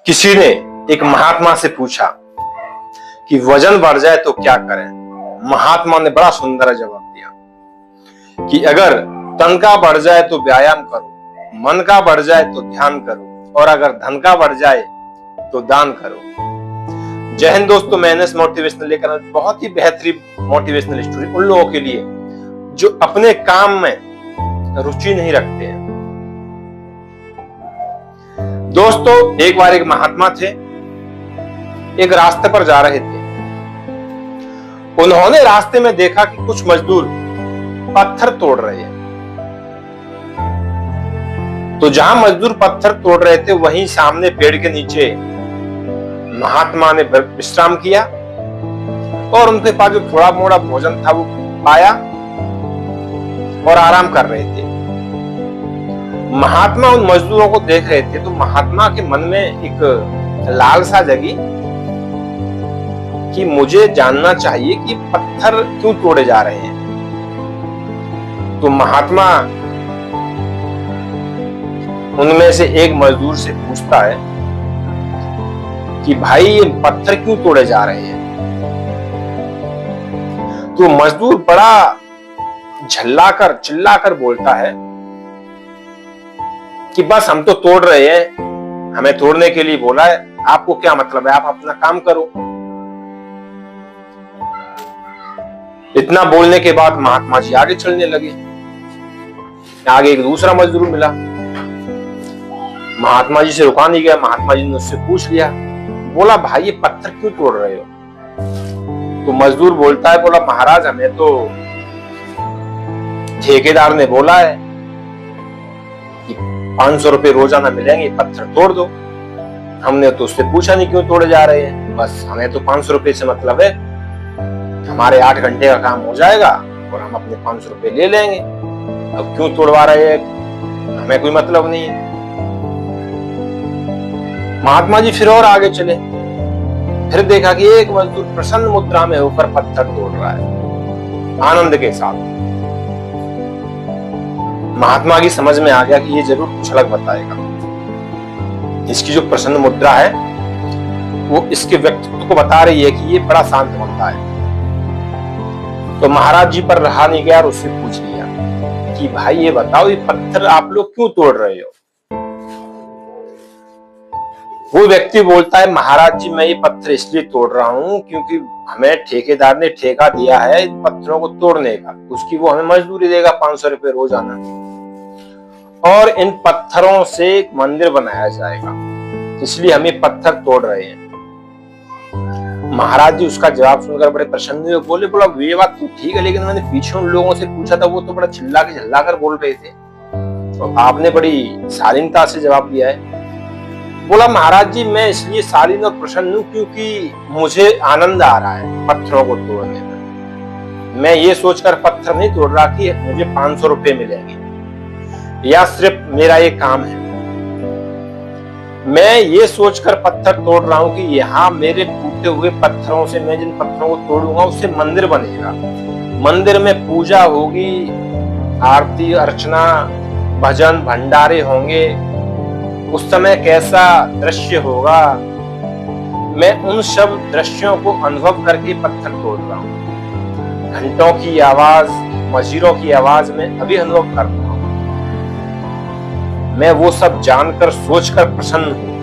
किसी ने एक महात्मा से पूछा कि वजन बढ़ जाए तो क्या करें। महात्मा ने बड़ा सुंदर जवाब दिया कि अगर तन का बढ़ जाए तो व्यायाम करो, मन का बढ़ जाए तो ध्यान करो, और अगर धन का बढ़ जाए तो दान करो। जय हिंद दोस्तों, मैं एनएस मोटिवेशनल लेकर आया बहुत ही बेहतरीन मोटिवेशनल स्टोरी उन लोगों के लिए जो अपने काम में रुचि नहीं रखते हैं। दोस्तों, एक बार एक महात्मा थे, एक रास्ते पर जा रहे थे। उन्होंने रास्ते में देखा कि कुछ मजदूर पत्थर तोड़ रहे हैं। तो जहां मजदूर पत्थर तोड़ रहे थे वहीं सामने पेड़ के नीचे महात्मा ने विश्राम किया और उनके पास जो थोड़ा मोड़ा भोजन था वो पाया और आराम कर रहे थे। महात्मा उन मजदूरों को देख रहे थे तो महात्मा के मन में एक लालसा जगी कि मुझे जानना चाहिए कि पत्थर क्यों तोड़े जा रहे हैं। तो महात्मा उनमें से एक मजदूर से पूछता है कि भाई ये पत्थर क्यों तोड़े जा रहे हैं। तो मजदूर बड़ा झल्लाकर चिल्लाकर बोलता है कि बस हम तो तोड़ रहे हैं, हमें तोड़ने के लिए बोला है, आपको क्या मतलब है, आप अपना काम करो। इतना बोलने के बाद महात्मा जी आगे चलने लगे। आगे एक दूसरा मजदूर मिला, महात्मा जी से रुका नहीं गया। महात्मा जी ने उससे पूछ लिया, बोला भाई ये पत्थर क्यों तोड़ रहे हो। तो मजदूर बोलता है, बोला महाराज हमें तो ठेकेदार ने बोला है कि 500 रुपए रोजाना मिलेंगे, पत्थर तोड़ दो। हमने तो उससे पूछा नहीं क्यों तोड़े जा रहे हैं, बस हमें तो 500 रुपए से मतलब है, हमारे 8 घंटे का काम हो जाएगा और हम अपने 500 रुपए ले लेंगे। अब क्यों तोड़वा रहे हैं, हमें कोई मतलब नहीं है। महात्मा जी फिर और आगे चले, फिर देखा कि एक मजदूर प्रसन्न मुद्रा में होकर पत्थर तोड़ रहा है आनंद के साथ। महात्मा की समझ में आ गया कि ये जरूर कुछ अलग बताएगा। इसकी जो प्रसन्न मुद्रा है वो इसके व्यक्तित्व को बता रही है कि ये बड़ा शांत बंदा है। तो महाराज जी पर रहा नहीं गया और उससे पूछ लिया कि भाई ये बताओ, ये पत्थर आप लोग क्यों तोड़ रहे हो। वो व्यक्ति बोलता है, महाराज जी मैं ये पत्थर इसलिए तोड़ रहा हूं क्योंकि हमें ठेकेदार ने ठेका दिया है इन पत्थरों को तोड़ने का, उसकी वो हमें मजदूरी देगा 500 रुपए रोजाना, और इन पत्थरों से एक मंदिर बनाया जाएगा, इसलिए हम ये पत्थर तोड़ रहे हैं। महाराज जी उसका जवाब सुनकर बड़े प्रसन्न हुए, बोले बोला ये बात तो ठीक है, लेकिन मैंने पीछे उन लोगों से पूछा था, वो तो बड़ा चिल्ला के झल्लाकर बोल रहे थे, तो आपने बड़ी शालीनता से जवाब दिया है। बोला महाराज जी मैं इसलिए शालीन और प्रसन्न हूं क्योंकि मुझे आनंद आ रहा है पत्थरों को तोड़ने में। मैं ये सोचकर पत्थर नहीं तोड़ रहा कि मुझे 500 रुपए मिलेंगे या सिर्फ मेरा ये काम है। मैं ये सोचकर पत्थर तोड़ रहा हूं कि यहाँ मेरे टूटे हुए पत्थरों से, मैं जिन पत्थरों को तोड़ूंगा उससे मंदिर बनेगा, मंदिर में पूजा होगी, आरती अर्चना भजन भंडारे होंगे, उस समय कैसा दृश्य होगा, मैं उन सब दृश्यों को अनुभव करके पत्थर तोड़ रहा हूं। घंटों की आवाज, मजीरों की आवाज में अभी अनुभव कर रहा हूं। मैं वो सब जानकर सोचकर प्रसन्न हूं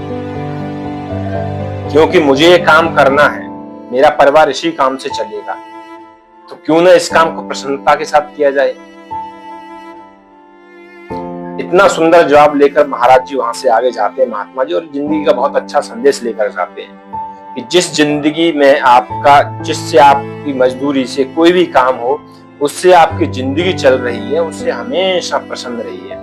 क्योंकि मुझे ये काम करना है, मेरा परिवार इसी काम से चलेगा, तो क्यों ना इस काम को प्रसन्नता के साथ किया जाए। इतना सुंदर जवाब लेकर महाराज जी वहां से आगे जाते हैं महात्मा जी, और जिंदगी का बहुत अच्छा संदेश लेकर जाते हैं कि जिस जिंदगी में आपका, जिससे आपकी मजदूरी से कोई भी काम हो, उससे आपकी जिंदगी चल रही है, उससे हमेशा प्रसन्न रहिए।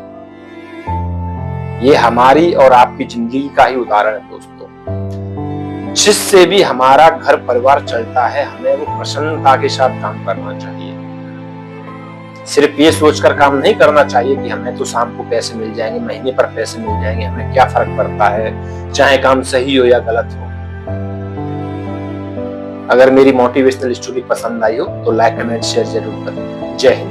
ये हमारी और आपकी जिंदगी का ही उदाहरण है दोस्तों। जिससे भी हमारा घर परिवार चलता है, हमें वो प्रसन्नता के साथ काम करना चाहिए। सिर्फ ये सोचकर काम नहीं करना चाहिए कि हमें तो शाम को पैसे मिल जाएंगे, महीने पर पैसे मिल जाएंगे, हमें क्या फर्क पड़ता है, चाहे काम सही हो या गलत हो। अगर मेरी मोटिवेशनल स्टोरी पसंद आई हो तो लाइक कमेंट शेयर जरूर करें। जय हिंद।